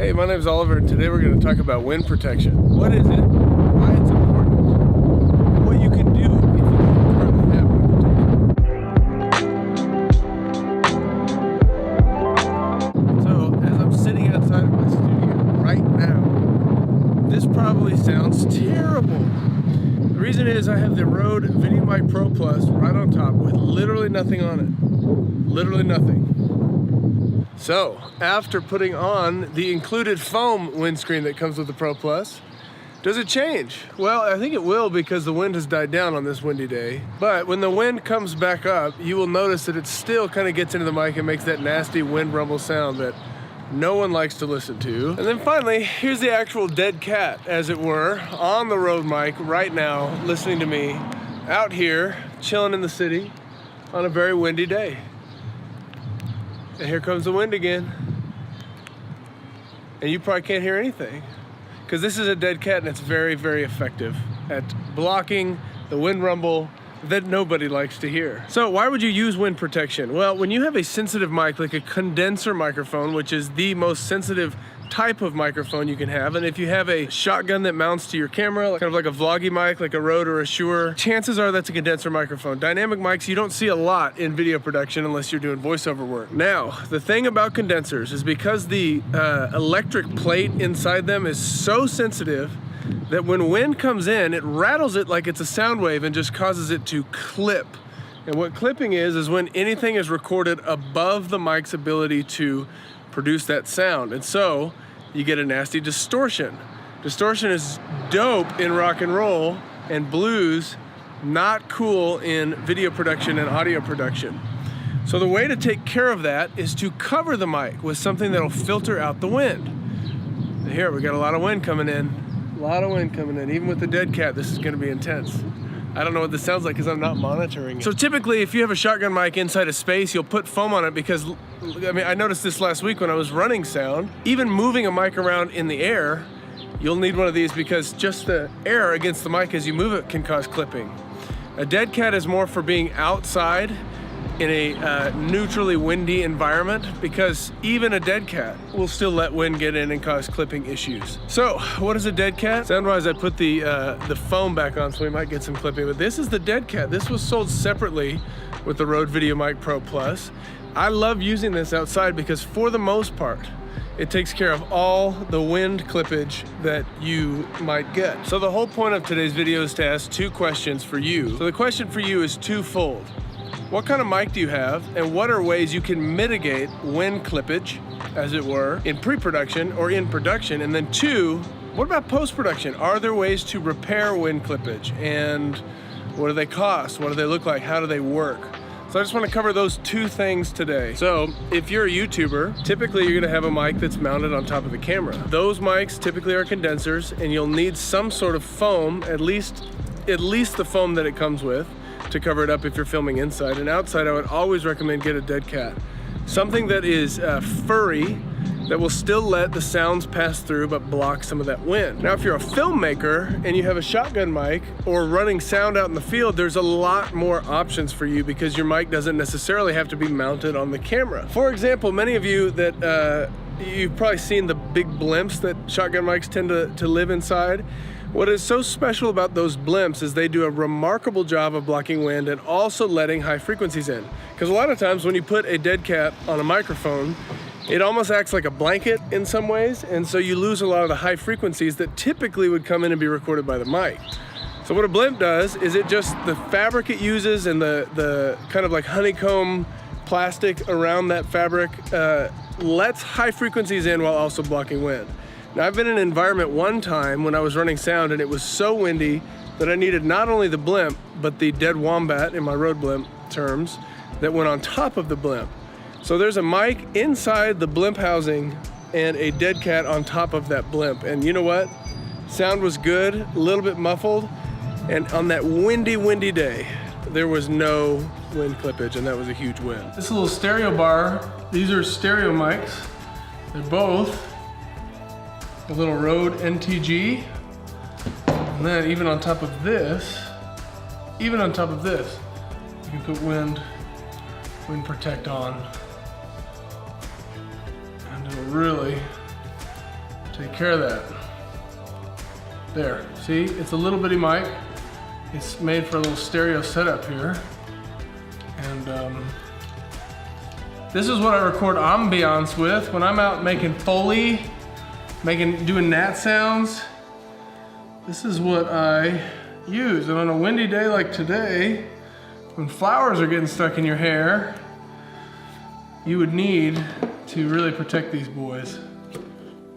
Hey, my name's Oliver, and today we're going to talk about wind protection. What is it, why it's important, and what you can do if you don't currently have wind protection. So, as I'm sitting outside of my studio right now, this probably sounds terrible. The reason is I have the Rode VideoMic Pro Plus right on top with literally nothing on it. Literally nothing. So, after putting on the included foam windscreen that comes with the Pro Plus, does it change? Well, I think it will because the wind has died down on this windy day. But when the wind comes back up, you will notice that it still kind of gets into the mic and makes that nasty wind rumble sound that no one likes to listen to. And then finally, here's the actual dead cat, as it were, on the Rode mic right now, listening to me out here, chilling in the city on a very windy day. And here comes the wind again. And you probably can't hear anything because this is a dead cat and it's very, very effective at blocking the wind rumble that nobody likes to hear. So why would you use wind protection? Well, when you have a sensitive mic like a condenser microphone, which is the most sensitive type of microphone you can have, and if you have a shotgun that mounts to your camera, kind of like a vloggy mic, like a Rode or a Shure, chances are that's a condenser microphone. Dynamic mics you don't see a lot in video production unless you're doing voiceover work. Now, the thing about condensers is because the electric plate inside them is so sensitive that when wind comes in, it rattles it like it's a sound wave and just causes it to clip. And what clipping is when anything is recorded above the mic's ability to produce that sound. And so you get a nasty distortion. Distortion is dope in rock and roll and blues, not cool in video production and audio production. So the way to take care of that is to cover the mic with something that'll filter out the wind. And here we got a lot of wind coming in. A lot of wind coming in. Even with the dead cat, this is gonna be intense. I don't know what this sounds like because I'm not monitoring it. So typically, if you have a shotgun mic inside a space, you'll put foam on it because, I noticed this last week when I was running sound. Even moving a mic around in the air, you'll need one of these because just the air against the mic as you move it can cause clipping. A dead cat is more for being outside in a neutrally windy environment because even a dead cat will still let wind get in and cause clipping issues. So what is a dead cat? Sound-wise, I put the foam back on so we might get some clipping, but this is the dead cat. This was sold separately with the Rode VideoMic Pro Plus. I love using this outside because for the most part, it takes care of all the wind clippage that you might get. So the whole point of today's video is to ask two questions for you. So the question for you is twofold. What kind of mic do you have, and what are ways you can mitigate wind clippage, as it were, in pre-production or in production? And then two, what about post-production? Are there ways to repair wind clippage? And what do they cost? What do they look like? How do they work? So I just want to cover those two things today. So if you're a YouTuber, typically you're gonna have a mic that's mounted on top of the camera. Those mics typically are condensers, and you'll need some sort of foam, at least the foam that it comes with, to cover it up if you're filming inside. And outside, I would always recommend get a dead cat. Something that is furry, that will still let the sounds pass through but block some of that wind. Now, if you're a filmmaker and you have a shotgun mic or running sound out in the field, there's a lot more options for you because your mic doesn't necessarily have to be mounted on the camera. For example, many of you that, you've probably seen the big blimps that shotgun mics tend to live inside. What is so special about those blimps is they do a remarkable job of blocking wind and also letting high frequencies in. Because a lot of times when you put a dead cat on a microphone, it almost acts like a blanket in some ways, and so you lose a lot of the high frequencies that typically would come in and be recorded by the mic. So what a blimp does is it just, the fabric it uses and the kind of like honeycomb plastic around that fabric lets high frequencies in while also blocking wind. Now, I've been in an environment one time when I was running sound and it was so windy that I needed not only the blimp, but the dead wombat, in my Rode blimp terms, that went on top of the blimp. So there's a mic inside the blimp housing and a dead cat on top of that blimp. And you know what? Sound was good, a little bit muffled, and on that windy day, there was no wind clippage, and that was a huge win. This little stereo bar, these are stereo mics. They're both a little Rode NTG, and then even on top of this, you can put wind protect on, and it'll really care of that. There, see, it's a little bitty mic. It's made for a little stereo setup here. And this is what I record ambiance with when I'm out making Foley, doing Nat sounds. This is what I use. And on a windy day like today, when flowers are getting stuck in your hair, you would need to really protect these boys,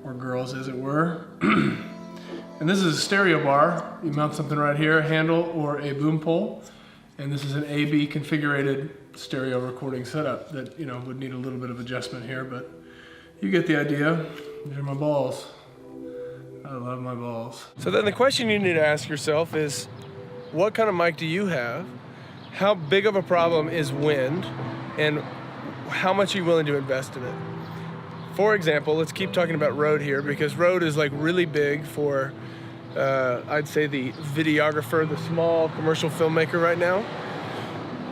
or girls as it were. And this is a stereo bar. You mount something right here, a handle or a boom pole. And this is an AB configurated stereo recording setup that, you know, would need a little bit of adjustment here, but you get the idea. These are my balls. I love my balls. So then the question you need to ask yourself is, what kind of mic do you have? How big of a problem is wind? And how much are you willing to invest in it? For example, let's keep talking about Rode here, because Rode is like really big for, I'd say, the videographer, the small commercial filmmaker right now.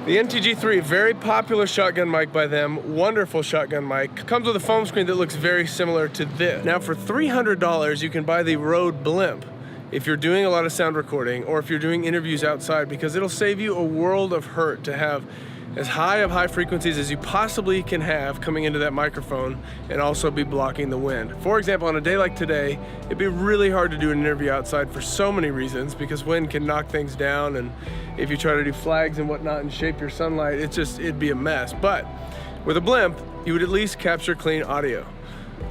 The NTG3, very popular shotgun mic by them, wonderful shotgun mic. Comes with a foam screen that looks very similar to this. Now for $300, you can buy the Rode Blimp if you're doing a lot of sound recording or if you're doing interviews outside, because it'll save you a world of hurt to have as high frequencies as you possibly can have coming into that microphone and also be blocking the wind. For example, on a day like today, it'd be really hard to do an interview outside for so many reasons, because wind can knock things down, and if you try to do flags and whatnot and shape your sunlight, it'd be a mess. But with a Blimp, you would at least capture clean audio.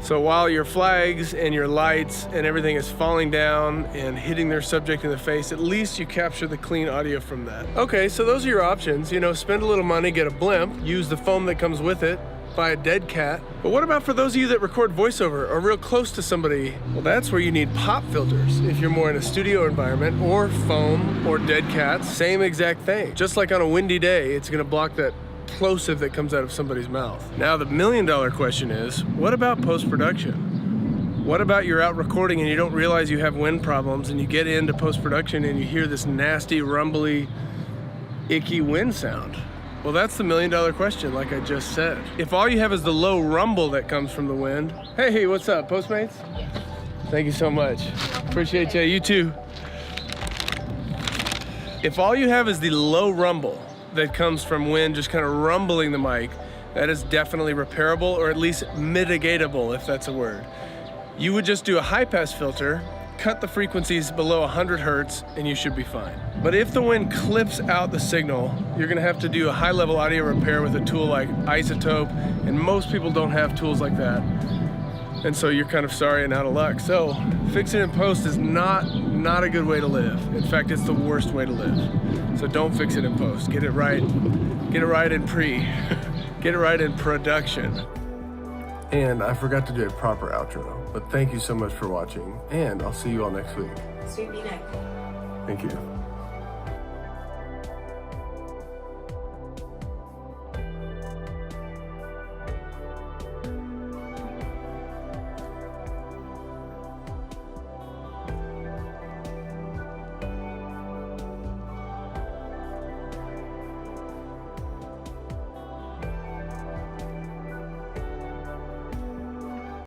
So while your flags and your lights and everything is falling down and hitting their subject in the face, at least you capture the clean audio from that. Okay, so those are your options. You know, spend a little money, get a Blimp, use the foam that comes with it, buy a dead cat. But what about for those of you that record voiceover or real close to somebody? Well, that's where you need pop filters. If you're more in a studio environment, or foam or dead cats, same exact thing. Just like on a windy day, it's gonna block that plosive that comes out of somebody's mouth. Now the million-dollar question is, what about post-production? What about you're out recording and you don't realize you have wind problems, and you get into post-production and you hear this nasty, rumbly, icky wind sound? Well, that's the million-dollar question, like I just said. If all you have is the low rumble that comes from the wind. Hey, what's up, Postmates? Thank you so much. Appreciate you. You too. If all you have is the low rumble that comes from wind just kind of rumbling the mic, that is definitely repairable, or at least mitigatable, if that's a word. You would just do a high-pass filter, cut the frequencies below 100 hertz, and you should be fine. But if the wind clips out the signal, you're gonna have to do a high-level audio repair with a tool like Isotope, and most people don't have tools like that. And so you're kind of sorry and out of luck. So fixing in post is not a good way to live. In fact, it's the worst way to live. So don't fix it in post. Get it right. Get it right in get it right in production. And I forgot to do a proper outro, but thank you so much for watching, and I'll see you all next week. Sweet V-neck. Thank you.